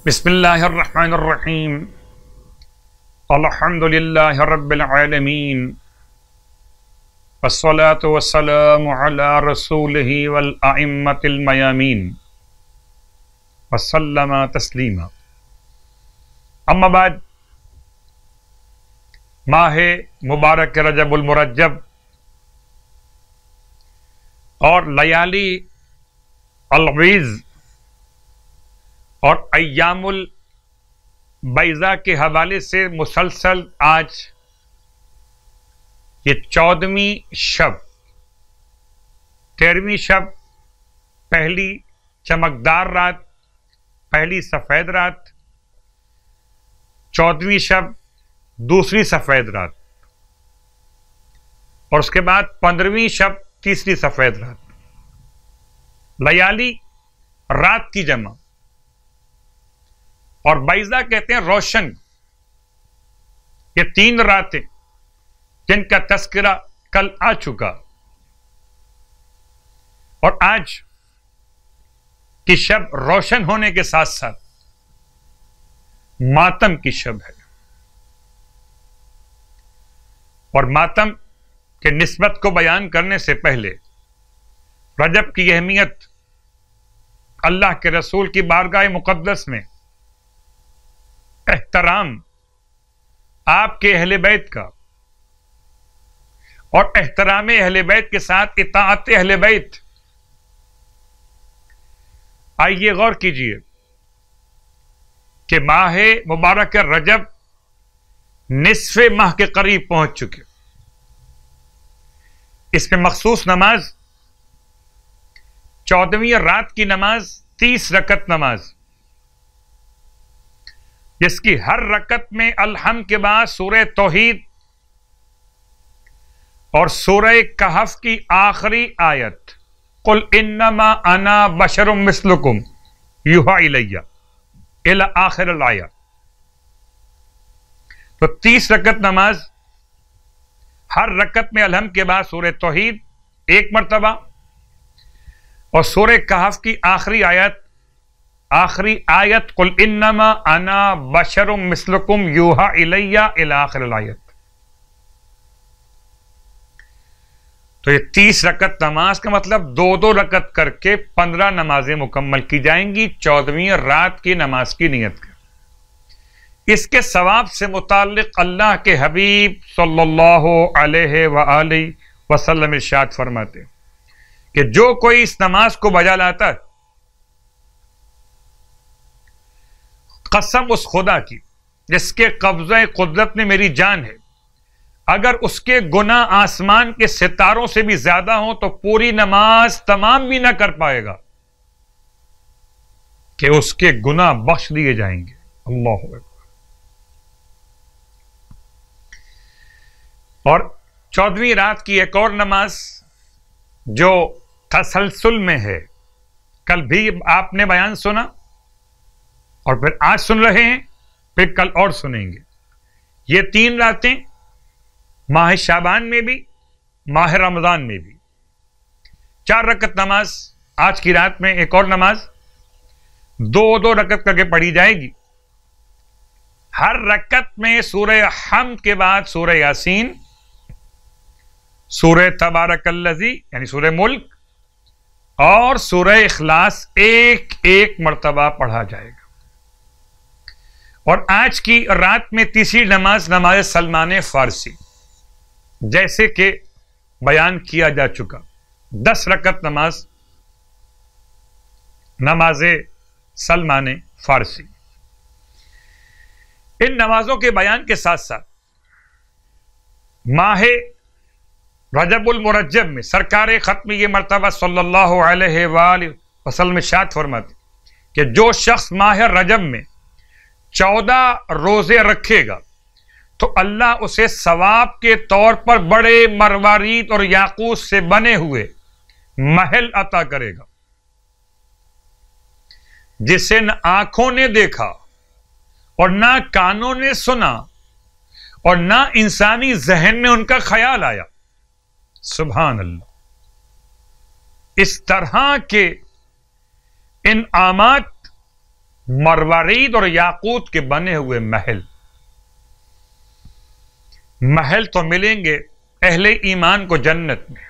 بسم اللہ الرحمن الرحیم الحمد للہ رب العالمین والصلاة والسلام علی رسولہ والائمۃ المیامین وسلم تسلیما۔ اما بعد، ماہ مبارک رجب المرجب اور لیالی العویز اور ایام البیضاء کے حوالے سے مسلسل آج یہ 14ویں شب، 13ویں شب پہلی چمکدار رات، پہلی سفید رات، 14ویں شب دوسری سفید رات، اور اس کے بعد 15ویں شب تیسری سفید رات۔ لیالی رات کی جمع، اور بیضاء کہتے ہیں روشن۔ یہ 3 راتیں جن کا تذکرہ کل آ چکا، اور آج کی شب روشن ہونے کے ساتھ ساتھ ماتم کی شب ہے، اور ماتم کے نسبت کو بیان کرنے سے پہلے رجب کی اہمیت، اللہ کے رسول کی بارگاہ مقدس میں احترام آپ کے اہل بیت کا، اور احترام اہل بیت کے ساتھ اطاعت اہل بیت۔ آئیے غور کیجئے کہ ماہ مبارک رجب نصف ماہ کے قریب پہنچ چکے۔ اس میں مخصوص نماز 14ویں رات کی نماز 30 رکعت نماز، جس کی ہر رکعت میں الحمد کے بعد سورہ توحید اور سورہ کہف کی آخری آیت قل انما انا بشر مثلکم یوحی الی الی آخر الآیت۔ تو 30 رکعت نماز، ہر رکعت میں الحمد کے بعد سورہ توحید 1 مرتبہ، اور سورہ کہف کی آخری آیت قل انما انا بشر مثلکم یوحی الی الی آخر الآیت۔ تو یہ 30 رکعت نماز کا مطلب 2 رکعت کر کے 15 نمازیں مکمل کی جائیں گی 14ویں رات کی نماز کی نیت کا۔ اس کے ثواب سے متعلق اللہ کے حبیب صلی اللہ علیہ وآلہ وسلم ارشاد فرماتے کہ جو کوئی اس نماز کو بجا لاتا ہے، قسم اس خدا کی جس کے قبضہ قدرت میں میری جان ہے، اگر اس کے گناہ آسمان کے ستاروں سے بھی زیادہ ہوں تو پوری نماز تمام بھی نہ کر پائے گا کہ اس کے گناہ بخش دیے جائیں گے۔ اللہ اکبر۔ اور 14ویں رات کی ایک اور نماز جو تسلسل میں ہے، کل بھی آپ نے بیان سنا، اور پھر آج سن رہے ہیں، پھر کل اور سنیں گے۔ یہ 3 راتیں ماہ شعبان میں بھی، ماہ رمضان میں بھی 4 رکعت نماز، آج کی رات میں ایک اور نماز 2 رکعت کر کے پڑھی جائے گی۔ ہر رکعت میں سورہ حمد کے بعد سورہ یاسین، سورہ تبارک الذی یعنی سورہ ملک، اور سورہ اخلاص ایک مرتبہ پڑھا جائے گا۔ اور آج کی رات میں تیسری نماز، نماز سلمان فارسی، جیسے کہ بیان کیا جا چکا، 10 رکعت نماز، نماز سلمان فارسی۔ ان نمازوں کے بیان کے ساتھ ساتھ ماہ رجب المرجب میں سرکار ختم یہ مرتبہ صلی اللہ علیہ وآلہ وسلم ارشاد فرماتے کہ جو شخص ماہ رجب میں 14 روزے رکھے گا تو اللہ اسے ثواب کے طور پر بڑے مروارید اور یاقوت سے بنے ہوئے محل عطا کرے گا، جسے نہ آنکھوں نے دیکھا اور نہ کانوں نے سنا اور نہ انسانی ذہن میں ان کا خیال آیا۔ سبحان اللہ۔ اس طرح کے انعامات مروارید اور یاقوت کے بنے ہوئے محل تو ملیں گے اہل ایمان کو جنت میں،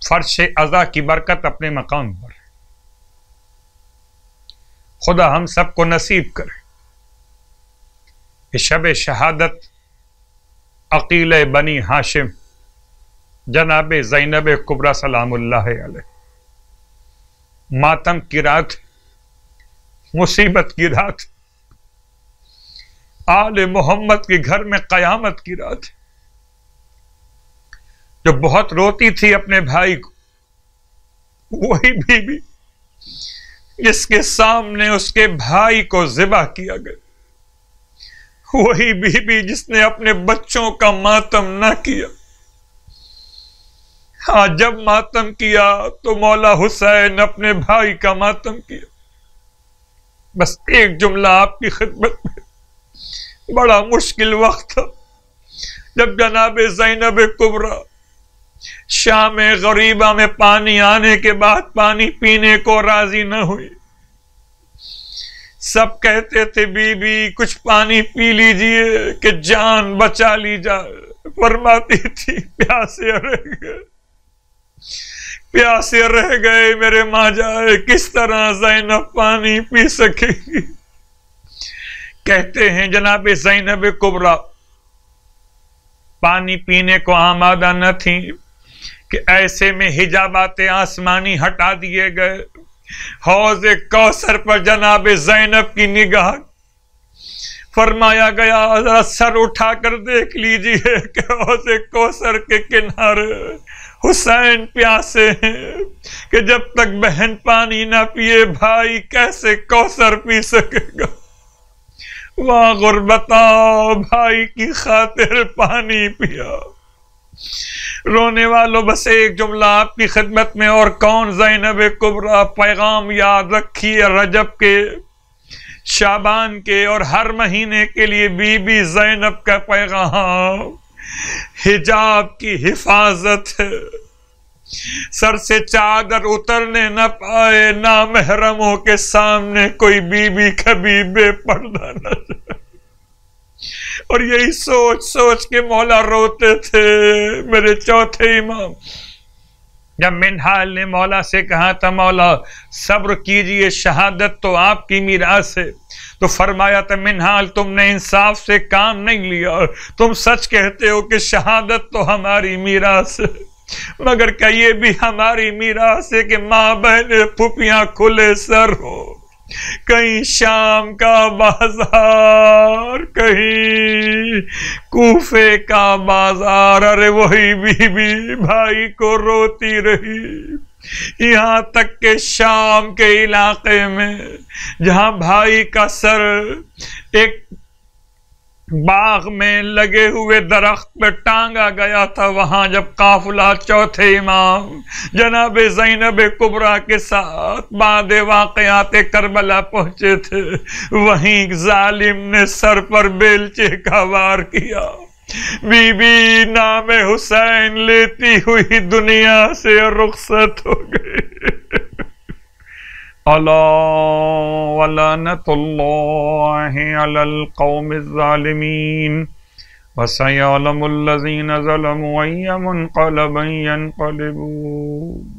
فرش عزا کی برکت اپنے مقام پر۔ خدا ہم سب کو نصیب کرے کہ شب شہادت عقیل بنی ہاشم جناب زینب کبریٰ سلام اللہ علیہ، ماتم کی رات، مصیبت کی رات، آل محمد کے گھر میں قیامت کی رات، جو بہت روتی تھی اپنے بھائی کو، وہی بی بی جس کے سامنے اس کے بھائی کو ذبح کیا گیا، وہی بی بی جس نے اپنے بچوں کا ماتم نہ کیا۔ ہاں، جب ماتم کیا تو مولا حسین اپنے بھائی کا ماتم کیا۔ بس ایک جملہ آپ کی خدمت میں، بڑا مشکل وقت تھا جب جناب زینب کبریٰ شام غریبہ میں پانی آنے کے بعد پانی پینے کو راضی نہ ہوئی۔ سب کہتے تھے بی بی کچھ پانی پی لیجئے کہ جان بچا لی جائے، فرماتی تھی پیاسے رہ گئے میرے ماں جائے، کس طرح زینب پانی پی سکے گی۔ کہتے ہیں جناب زینب کبریٰ پانی پینے کو آمادہ نہ تھی کہ ایسے میں حجابات آسمانی ہٹا دیے گئے، حوض کوثر پر جناب زینب کی نگاہ، فرمایا گیا ذرا سر اٹھا کر دیکھ لیجئے کہ حوض کوثر کے کنارے حسین پیاسے ہیں کہ جب تک بہن پانی نہ پیے بھائی کیسے کوثر پی سکے گا۔ واہ غربتا، بھائی کی خاطر پانی پیا۔ رونے والوں بس ایک جملہ آپ کی خدمت میں، اور کون زینب کبریٰ، پیغام یاد رکھیے، رجب کے، شعبان کے اور ہر مہینے کے لیے بی بی زینب کا پیغام حجاب کی حفاظت ہے۔ سر سے چادر اترنے نہ پائے، نامحرموں کے سامنے کوئی بی بی کبھی بے پردہ نہ جائے۔ اور یہی سوچ سوچ کے مولا روتے تھے۔ میرے چوتھے امام جب منہال نے مولا سے کہا تھا مولا صبر کیجئے، شہادت تو آپ کی میراث ہے، تو فرمایا تھا منہال تم نے انصاف سے کام نہیں لیا، تم سچ کہتے ہو کہ شہادت تو ہماری میراث ہے، مگر کیا یہ بھی ہماری میراث ہے کہ ماں بہنیں پھوپھیاں کھلے سر ہو، کہیں شام کا بازار، کہیں کوفے کا بازار، ارے وہی بی بی بھائی کو روتی رہی، یہاں تک کہ شام کے علاقے میں جہاں بھائی کا سر ایک باغ میں لگے ہوئے درخت پہ ٹانگا گیا تھا، وہاں جب قافلہ چوتھے امام جناب زینب کبریٰ کے ساتھ بعد واقعات کربلا پہنچے تھے، وہیں ظالم نے سر پر بیلچے کا وار کیا، بی بی نام حسین لیتی ہوئی دنیا سے رخصت ہو گئی۔ اللہ ولعنت اللہ علی القوم الظالمین وسیعلم الذین ظلموا ای منقلب ینقلبون۔